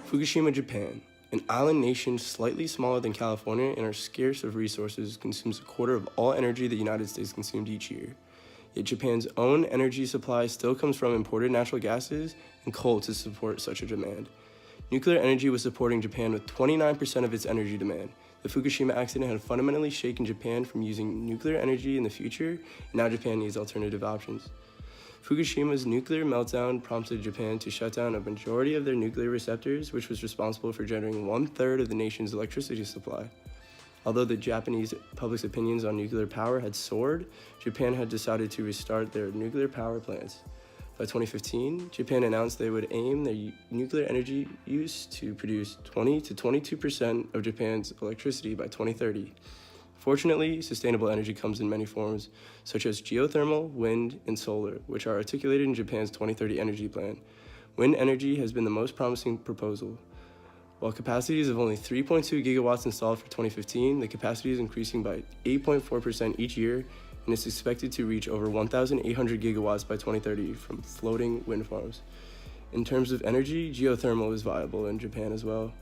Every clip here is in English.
Fukushima, Japan, an island nation slightly smaller than California and are scarce of resources, consumes a quarter of all energy the United States consumed each year. Yet Japan's own energy supply still comes from imported natural gases and coal to support such a demand. Nuclear energy was supporting Japan with 29% of its energy demand. The Fukushima accident had fundamentally shaken Japan from using nuclear energy in the future, and now Japan needs alternative options. Fukushima's nuclear meltdown prompted Japan to shut down a majority of their nuclear reactors, which was responsible for generating 1/3 of the nation's electricity supply. Although the Japanese public's opinions on nuclear power had soared, Japan had decided to restart their nuclear power plants. By 2015, Japan announced they would aim their nuclear energy use to produce 20 to 22% of Japan's electricity by 2030. Fortunately, sustainable energy comes in many forms, such as geothermal, wind, and solar, which are articulated in Japan's 2030 energy plan. Wind energy has been the most promising proposal. While capacities of only 3.2 gigawatts installed for 2015, the capacity is increasing by 8.4% each year, and is expected to reach over 1,800 gigawatts by 2030 from floating wind farms. In terms of energy, geothermal is viable in Japan as well,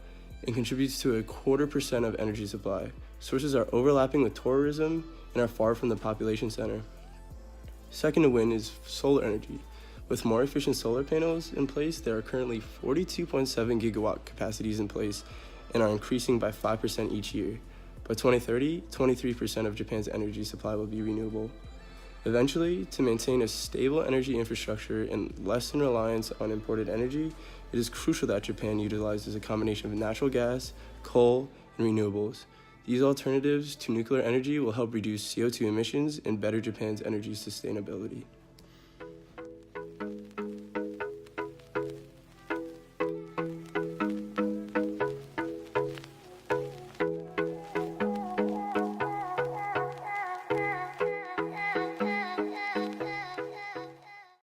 and contributes to 0.25% of energy supply. Sources are overlapping with tourism and are far from the population center. Second to wind is solar energy. With more efficient solar panels in place, there are currently 42.7 gigawatt capacities in place and are increasing by 5% each year. By 2030, 23% of Japan's energy supply will be renewable. Eventually, to maintain a stable energy infrastructure and lessen reliance on imported energy, it is crucial that Japan utilizes a combination of natural gas, coal, and renewables. These alternatives to nuclear energy will help reduce CO2 emissions and better Japan's energy sustainability.